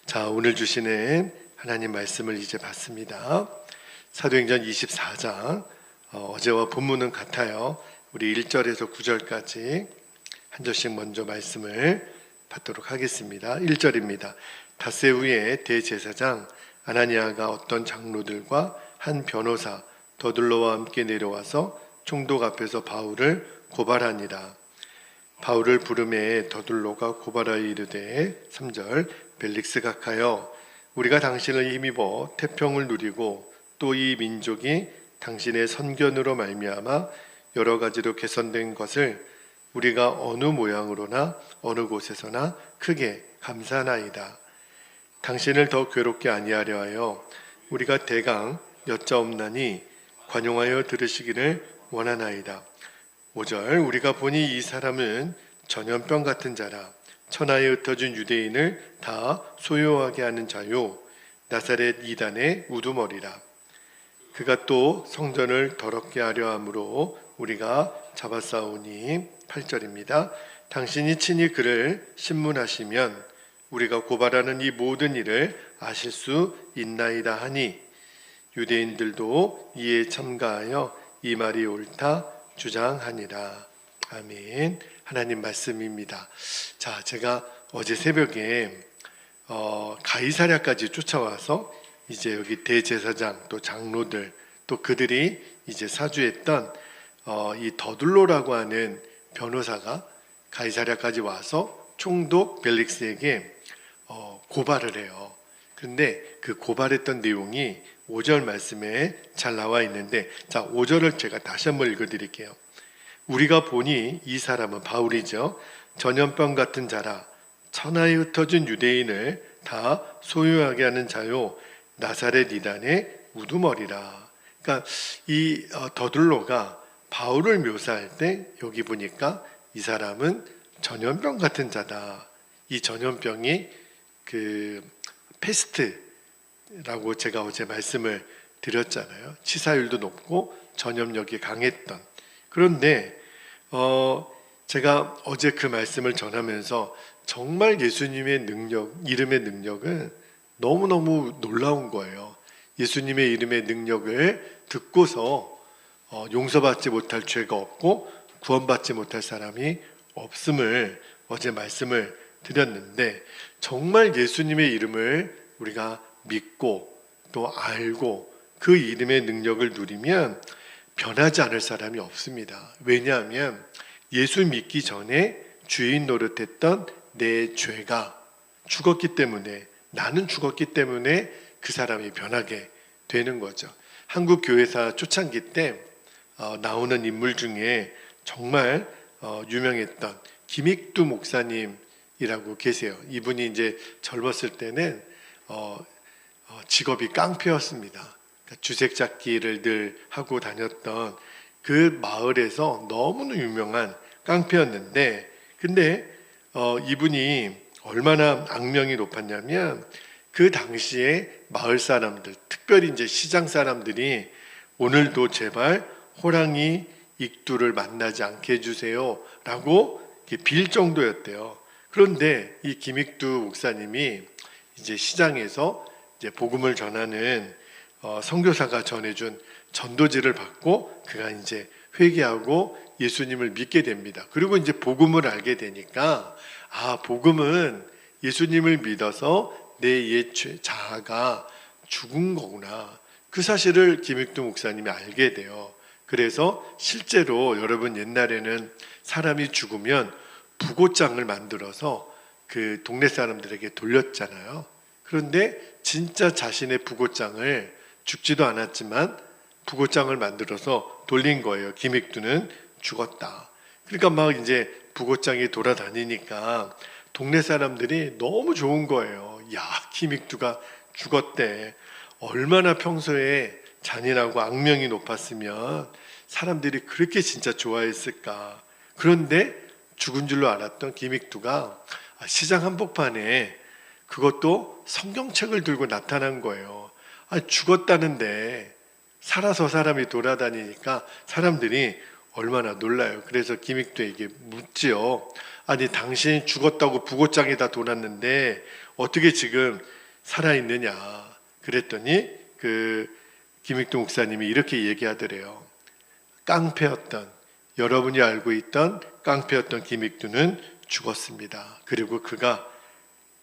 자, 오늘 주시는 하나님 말씀을 이제 봤습니다. 사도행전 24장, 어제와 본문은 같아요. 우리 1절에서 9절까지 한 절씩 먼저 말씀을 받도록 하겠습니다. 1절입니다. 닷새 후에 대제사장 아나니아가 어떤 장로들과 한 변호사 더둘로와 함께 내려와서 총독 앞에서 바울을 고발하니라. 바울을 부르매 더둘로가 고발하여 이르되 3절 벨릭스가 가여 우리가 당신을 힘입어 태평을 누리고 또 이 민족이 당신의 선견으로 말미암아 여러 가지로 개선된 것을 우리가 어느 모양으로나 어느 곳에서나 크게 감사하나이다. 당신을 더 괴롭게 아니하려 하여 우리가 대강 여짜옵나니 관용하여 들으시기를 원하나이다. 5절 우리가 보니 이 사람은 전염병 같은 자라 천하에 흩어진 유대인을 다 소요하게 하는 자요 나사렛 이단의 우두머리라. 그가 또 성전을 더럽게 하려 함으로 우리가 잡아싸우니 8절입니다. 당신이 친히 그를 신문하시면 우리가 고발하는 이 모든 일을 아실 수 있나이다 하니 유대인들도 이에 참가하여 이 말이 옳다 주장하니라. 아멘. 하나님 말씀입니다. 자, 제가 어제 새벽에 가이사랴까지 쫓아와서 이제 여기 대제사장 또 장로들 또 그들이 이제 사주했던 이 더둘로라고 하는 변호사가 가이사랴까지 와서 총독 벨릭스에게 고발을 해요. 그런데 그 고발했던 내용이 5절 말씀에 잘 나와 있는데, 자, 5절을 제가 다시 한번 읽어드릴게요. 우리가 보니 이 사람은 바울이죠. 전염병 같은 자라 천하에 흩어진 유대인을 다 소유하게 하는 자요 나사렛 이단의 우두머리라. 그러니까 이 더둘로가 바울을 묘사할 때 여기 보니까 이 사람은 전염병 같은 자다. 이 전염병이 그 페스트라고 제가 어제 말씀을 드렸잖아요. 치사율도 높고 전염력이 강했던. 그런데 제가 어제 그 말씀을 전하면서 정말 예수님의 능력, 이름의 능력은 너무너무 놀라운 거예요. 예수님의 이름의 능력을 듣고서 용서받지 못할 죄가 없고 구원받지 못할 사람이 없음을 어제 말씀을 드렸는데, 정말 예수님의 이름을 우리가 믿고 또 알고 그 이름의 능력을 누리면 변하지 않을 사람이 없습니다. 왜냐하면 예수 믿기 전에 주인 노릇했던 내 죄가 죽었기 때문에, 나는 죽었기 때문에 그 사람이 변하게 되는 거죠. 한국 교회사 초창기 때 나오는 인물 중에 정말 유명했던 김익두 목사님이라고 계세요. 이분이 이제 젊었을 때는 직업이 깡패였습니다. 주색 잡기를 늘 하고 다녔던 그 마을에서 너무나 유명한 깡패였는데, 근데 이분이 얼마나 악명이 높았냐면 그 당시에 마을 사람들, 특별히 이제 시장 사람들이 오늘도 제발 호랑이 익두를 만나지 않게 해주세요 라고 빌 정도였대요. 그런데 이 김익두 목사님이 이제 시장에서 이제 복음을 전하는 선교사가 전해준 전도지를 받고 그가 이제 회개하고 예수님을 믿게 됩니다. 그리고 이제 복음을 알게 되니까, 복음은 예수님을 믿어서 내 옛 자아가 죽은 거구나. 그 사실을 김익두 목사님이 알게 돼요. 그래서 실제로 여러분 옛날에는 사람이 죽으면 부고장을 만들어서 그 동네 사람들에게 돌렸잖아요. 그런데 진짜 자신의 부고장을 죽지도 않았지만 부고장을 만들어서 돌린 거예요. 김익두는 죽었다. 그러니까 막 이제 부고장이 돌아다니니까 동네 사람들이 너무 좋은 거예요. 야, 김익두가 죽었대. 얼마나 평소에 잔인하고 악명이 높았으면 사람들이 그렇게 진짜 좋아했을까. 그런데 죽은 줄로 알았던 김익두가 시장 한복판에 그것도 성경책을 들고 나타난 거예요. 죽었다는데 살아서 사람이 돌아다니니까 사람들이 얼마나 놀라요. 그래서 김익두에게 묻지요. 아니, 당신이 죽었다고 부고장에다 돌았는데 어떻게 지금 살아있느냐 그랬더니 김익두 목사님이 이렇게 얘기하더래요. 깡패였던, 여러분이 알고 있던 깡패였던 김익두는 죽었습니다. 그리고 그가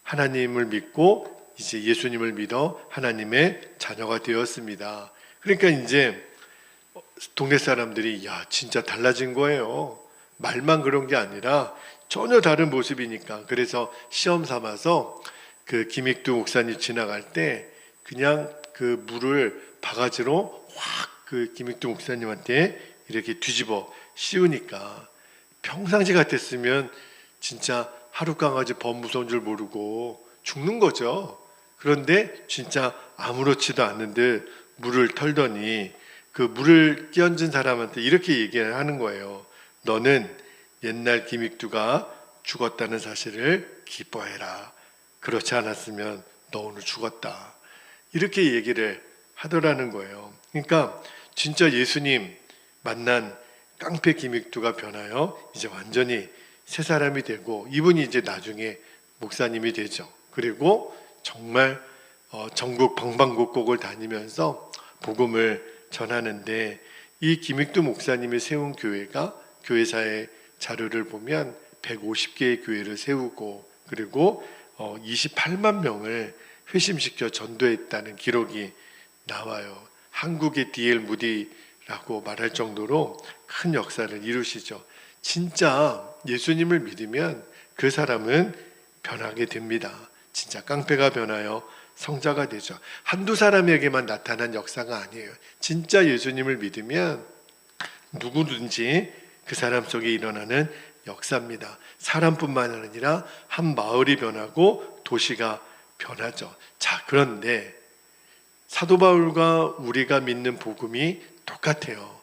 하나님을 믿고 이제 예수님을 믿어 하나님의 자녀가 되었습니다. 그러니까 이제 동네 사람들이 야 진짜 달라진 거예요. 말만 그런 게 아니라 전혀 다른 모습이니까. 그래서 시험 삼아서 그 김익두 목사님 지나갈 때 그냥 그 물을 바가지로 확 그 김익두 목사님한테 이렇게 뒤집어 씌우니까 평상시 같았으면 진짜 하루 강아지 범 무서운 줄 모르고 죽는 거죠. 그런데 진짜 아무렇지도 않은 듯 물을 털더니 그 물을 끼얹은 사람한테 이렇게 얘기를 하는 거예요. 너는 옛날 김익두가 죽었다는 사실을 기뻐해라. 그렇지 않았으면 너 오늘 죽었다. 이렇게 얘기를 하더라는 거예요. 그러니까 진짜 예수님 만난 깡패 김익두가 변하여 이제 완전히 새 사람이 되고 이분이 이제 나중에 목사님이 되죠. 그리고 정말 전국 방방곡곡을 다니면서 복음을 전하는데 이 김익두 목사님이 세운 교회가 교회사의 자료를 보면 150개의 교회를 세우고 그리고 28만 명을 회심시켜 전도했다는 기록이 나와요. 한국의 D.L. 무디라고 말할 정도로 큰 역사를 이루시죠. 진짜 예수님을 믿으면 그 사람은 변하게 됩니다. 진짜 깡패가 변하여 성자가 되죠. 한두 사람에게만 나타난 역사가 아니에요. 진짜 예수님을 믿으면 누구든지 그 사람 속에 일어나는 역사입니다. 사람뿐만 아니라 한 마을이 변하고 도시가 변하죠. 자, 그런데 사도 바울과 우리가 믿는 복음이 똑같아요.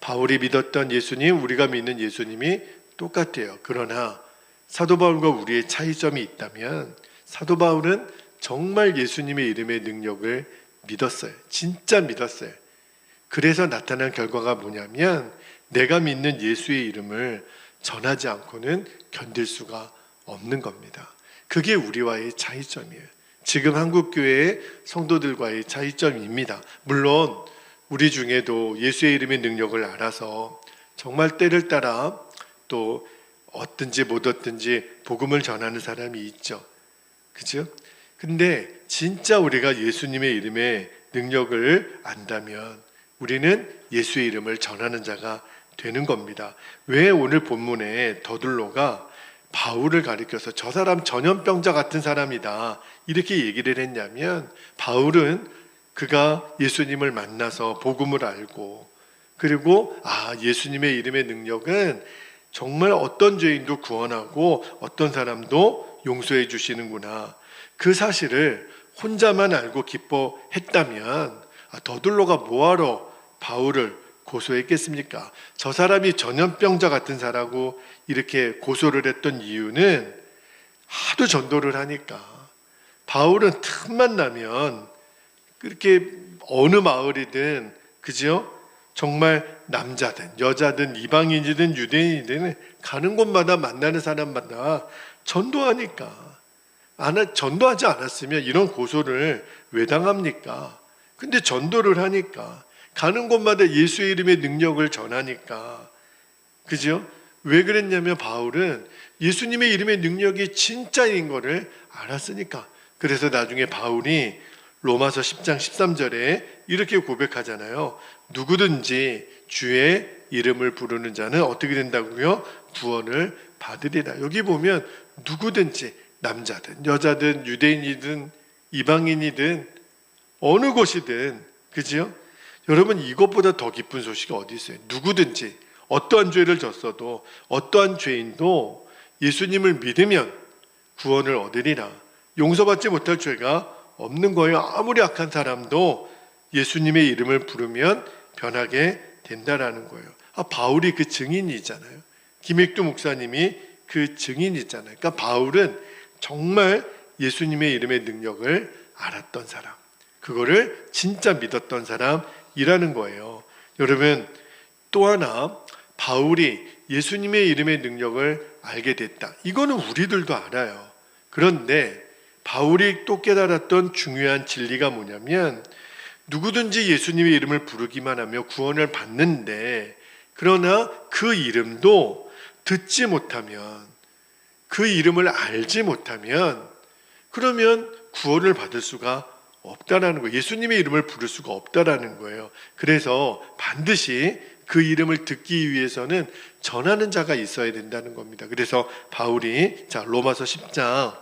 바울이 믿었던 예수님, 우리가 믿는 예수님이 똑같아요. 그러나 사도 바울과 우리의 차이점이 있다면 사도 바울은 정말 예수님의 이름의 능력을 믿었어요. 진짜 믿었어요. 그래서 나타난 결과가 뭐냐면 내가 믿는 예수의 이름을 전하지 않고는 견딜 수가 없는 겁니다. 그게 우리와의 차이점이에요. 지금 한국교회의 성도들과의 차이점입니다. 물론 우리 중에도 예수의 이름의 능력을 알아서 정말 때를 따라 또 얻든지 못 얻든지 복음을 전하는 사람이 있죠. 그죠? 근데 진짜 우리가 예수님의 이름의 능력을 안다면 우리는 예수의 이름을 전하는 자가 되는 겁니다. 왜 오늘 본문에 더둘로가 바울을 가리켜서 저 사람 전염병자 같은 사람이다 이렇게 얘기를 했냐면 바울은 그가 예수님을 만나서 복음을 알고 그리고 예수님의 이름의 능력은 정말 어떤 죄인도 구원하고 어떤 사람도 용서해 주시는구나 그 사실을 혼자만 알고 기뻐했다면 더둘로가 뭐하러 바울을 고소했겠습니까? 저 사람이 전염병자 같은 사람이라고 이렇게 고소를 했던 이유는 하도 전도를 하니까 바울은 틈만 나면 그렇게 어느 마을이든 그죠? 정말 남자든 여자든 이방인이든 유대인이든 가는 곳마다 만나는 사람마다 전도하니까 전도하지 않았으면 이런 고소를 왜 당합니까? 근데 전도를 하니까 가는 곳마다 예수의 이름의 능력을 전하니까 그죠? 왜 그랬냐면 바울은 예수님의 이름의 능력이 진짜인 거를 알았으니까. 그래서 나중에 바울이 로마서 10장 13절에 이렇게 고백하잖아요. 누구든지 주의 이름을 부르는 자는 어떻게 된다고요? 구원을 받으리라. 여기 보면 누구든지 남자든 여자든 유대인이든 이방인이든 어느 곳이든 그죠? 여러분 이것보다 더 기쁜 소식이 어디 있어요? 누구든지 어떠한 죄를 졌어도 어떠한 죄인도 예수님을 믿으면 구원을 얻으리라. 용서받지 못할 죄가 없는 거예요. 아무리 악한 사람도 예수님의 이름을 부르면 변하게 된다라는 거예요. 바울이 그 증인이잖아요. 김익두 목사님이 그 증인이잖아요. 그러니까 바울은 정말 예수님의 이름의 능력을 알았던 사람, 그거를 진짜 믿었던 사람이라는 거예요. 여러분 또 하나 바울이 예수님의 이름의 능력을 알게 됐다. 이거는 우리들도 알아요. 그런데 바울이 또 깨달았던 중요한 진리가 뭐냐면 누구든지 예수님의 이름을 부르기만 하며 구원을 받는데, 그러나 그 이름도 듣지 못하면, 그 이름을 알지 못하면 그러면 구원을 받을 수가 없다라는 거예요. 예수님의 이름을 부를 수가 없다라는 거예요. 그래서 반드시 그 이름을 듣기 위해서는 전하는 자가 있어야 된다는 겁니다. 그래서 바울이 로마서 10장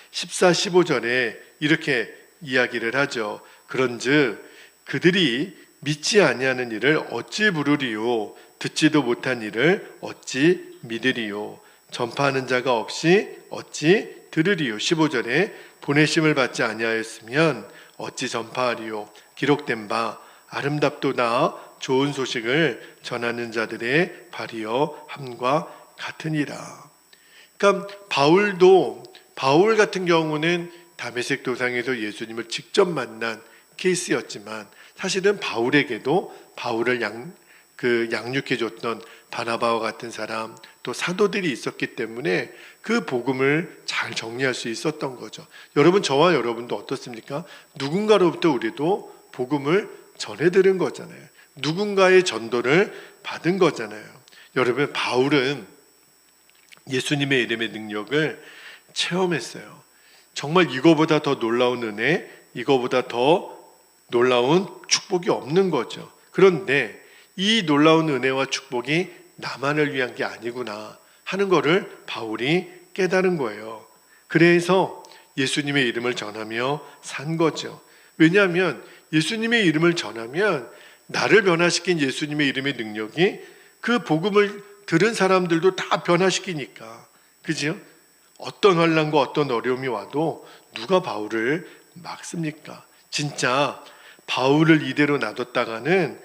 14, 15절에 이렇게 이야기를 하죠. 그런즉 그들이 믿지 아니하는 일을 어찌 부르리요? 듣지도 못한 일을 어찌 믿으리요? 전파하는 자가 없이 어찌 들으리요? 15절에 보내심을 받지 아니하였으면 어찌 전파하리요? 기록된 바 아름답도다 좋은 소식을 전하는 자들의 발이여 함과 같으니라. 그러니까 바울 같은 경우는 다메섹 도상에서 예수님을 직접 만난 케이스였지만, 사실은 바울에게도 바울을 양육해줬던 바나바와 같은 사람, 또 사도들이 있었기 때문에 그 복음을 잘 정리할 수 있었던 거죠. 여러분, 저와 여러분도 어떻습니까? 누군가로부터 우리도 복음을 전해 들은 거잖아요. 누군가의 전도를 받은 거잖아요. 여러분, 바울은 예수님의 이름의 능력을 체험했어요. 정말 이거보다 더 놀라운 은혜, 이거보다 더 놀라운 축복이 없는 거죠. 그런데 이 놀라운 은혜와 축복이 나만을 위한 게 아니구나 하는 거를 바울이 깨달은 거예요. 그래서 예수님의 이름을 전하며 산 거죠. 왜냐하면 예수님의 이름을 전하면 나를 변화시킨 예수님의 이름의 능력이 그 복음을 들은 사람들도 다 변화시키니까. 그죠? 어떤 환난과 어떤 어려움이 와도 누가 바울을 막습니까? 진짜 바울을 이대로 놔뒀다가는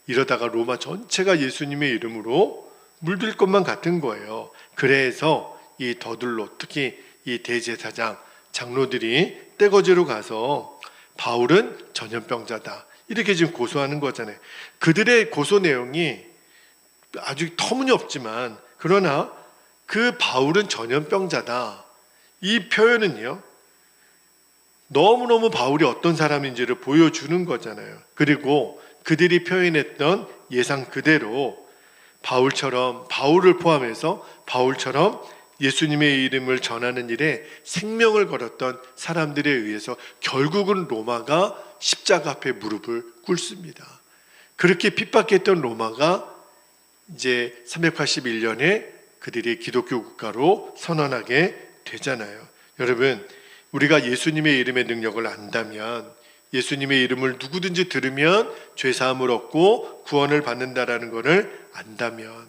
이러다가 로마 전체가 예수님의 이름으로 물들 것만 같은 거예요. 그래서 이 더둘로, 특히 이 대제사장, 장로들이 떼거지로 가서 바울은 전염병자다 이렇게 지금 고소하는 거잖아요. 그들의 고소 내용이 아주 터무니없지만, 그러나 그 바울은 전염병자다 이 표현은요, 너무너무 바울이 어떤 사람인지를 보여주는 거잖아요. 그리고 그들이 표현했던 예상 그대로 바울을 포함해서 바울처럼 예수님의 이름을 전하는 일에 생명을 걸었던 사람들에 의해서 결국은 로마가 십자가 앞에 무릎을 꿇습니다. 그렇게 핍박했던 로마가 이제 381년에 그들이 기독교 국가로 선언하게 되잖아요. 여러분, 우리가 예수님의 이름의 능력을 안다면, 예수님의 이름을 누구든지 들으면 죄사함을 얻고 구원을 받는다라는 것을 안다면,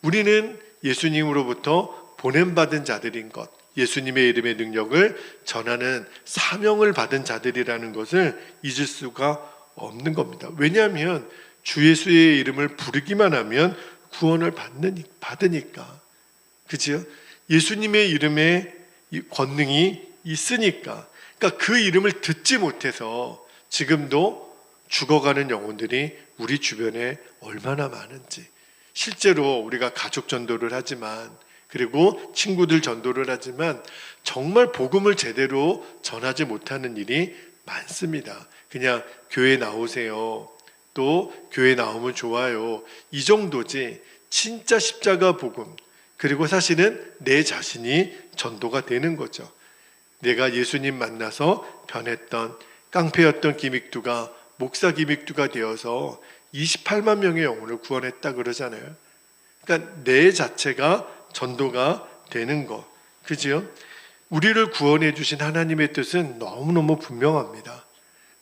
우리는 예수님으로부터 보냄받은 자들인 것, 예수님의 이름의 능력을 전하는 사명을 받은 자들이라는 것을 잊을 수가 없는 겁니다. 왜냐하면 주 예수의 이름을 부르기만 하면 구원을 받으니까. 그죠? 예수님의 이름에 권능이 있으니까. 그러니까 그 이름을 듣지 못해서 지금도 죽어가는 영혼들이 우리 주변에 얼마나 많은지. 실제로 우리가 가족 전도를 하지만, 그리고 친구들 전도를 하지만 정말 복음을 제대로 전하지 못하는 일이 많습니다. 그냥 교회 나오세요, 또 교회 나오면 좋아요, 이 정도지 진짜 십자가 복음, 그리고 사실은 내 자신이 전도가 되는 거죠. 내가 예수님 만나서 변했던 깡패였던 기믹두가 목사 기믹두가 되어서 28만 명의 영혼을 구원했다 그러잖아요. 그러니까 내 자체가 전도가 되는 것, 그죠? 우리를 구원해 주신 하나님의 뜻은 너무너무 분명합니다.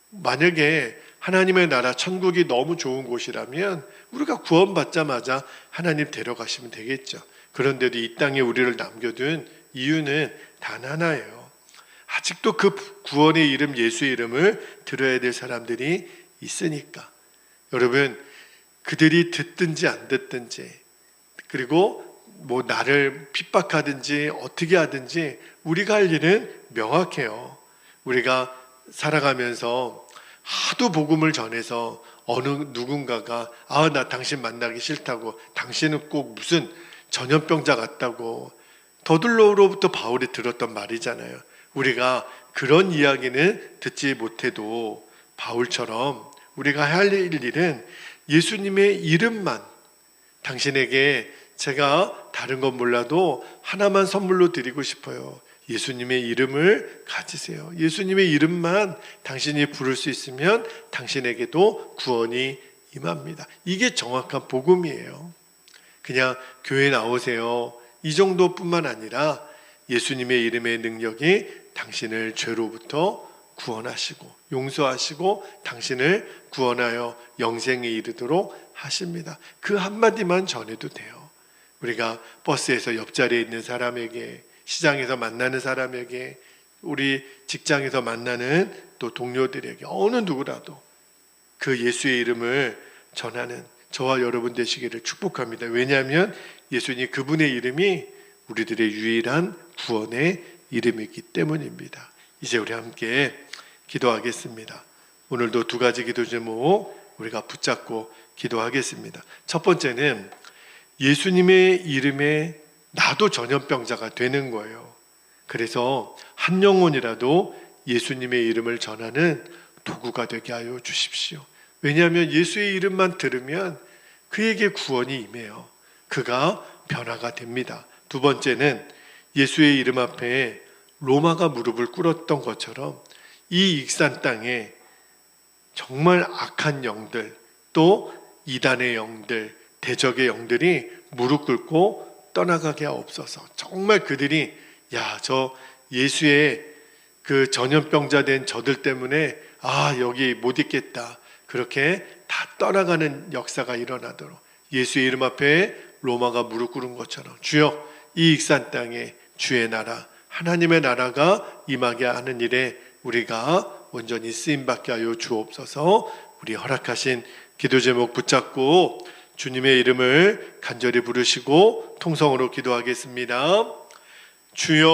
만약에 하나님의 나라 천국이 너무 좋은 곳이라면 우리가 구원받자마자 하나님 데려가시면 되겠죠. 그런데도 이 땅에 우리를 남겨둔 이유는 단 하나예요. 아직도 그 구원의 이름, 예수의 이름을 들어야 될 사람들이 있으니까. 여러분, 그들이 듣든지 안 듣든지, 그리고 나를 핍박하든지 어떻게 하든지 우리가 할 일은 명확해요. 우리가 살아가면서 하도 복음을 전해서 어느 누군가가 나 당신 만나기 싫다고, 당신은 꼭 무슨 전염병자 같다고, 더둘로로부터 바울이 들었던 말이잖아요. 우리가 그런 이야기는 듣지 못해도 바울처럼 우리가 할 일은 예수님의 이름만, 당신에게 제가 다른 건 몰라도 하나만 선물로 드리고 싶어요. 예수님의 이름을 가지세요. 예수님의 이름만 당신이 부를 수 있으면 당신에게도 구원이 임합니다. 이게 정확한 복음이에요. 그냥 교회 나오세요, 이 정도뿐만 아니라 예수님의 이름의 능력이 당신을 죄로부터 구원하시고 용서하시고 당신을 구원하여 영생에 이르도록 하십니다. 그 한마디만 전해도 돼요. 우리가 버스에서 옆자리에 있는 사람에게, 시장에서 만나는 사람에게, 우리 직장에서 만나는 또 동료들에게, 어느 누구라도 그 예수의 이름을 전하는 저와 여러분 되시기를 축복합니다. 왜냐하면 예수님 그분의 이름이 우리들의 유일한 구원의 이름이기 때문입니다. 이제 우리 함께 기도하겠습니다. 오늘도 두 가지 기도 제목 우리가 붙잡고 기도하겠습니다. 첫 번째는 예수님의 이름에 나도 전염병자가 되는 거예요. 그래서 한 영혼이라도 예수님의 이름을 전하는 도구가 되게 하여 주십시오. 왜냐하면 예수의 이름만 들으면 그에게 구원이 임해요. 그가 변화가 됩니다. 두 번째는 예수의 이름 앞에 로마가 무릎을 꿇었던 것처럼 이 익산 땅에 정말 악한 영들, 또 이단의 영들, 대적의 영들이 무릎 꿇고 떠나가게 하옵소서. 정말 그들이 저 예수의 그 전염병자 된 저들 때문에 여기 못 있겠다, 그렇게 다 떠나가는 역사가 일어나도록 예수의 이름 앞에 로마가 무릎 꿇은 것처럼 주여, 이 익산 땅에 주의 나라, 하나님의 나라가 임하게 하는 일에 우리가 온전히 쓰임받게 하여 주옵소서. 우리 허락하신 기도 제목 붙잡고 주님의 이름을 간절히 부르시고 통성으로 기도하겠습니다. 주여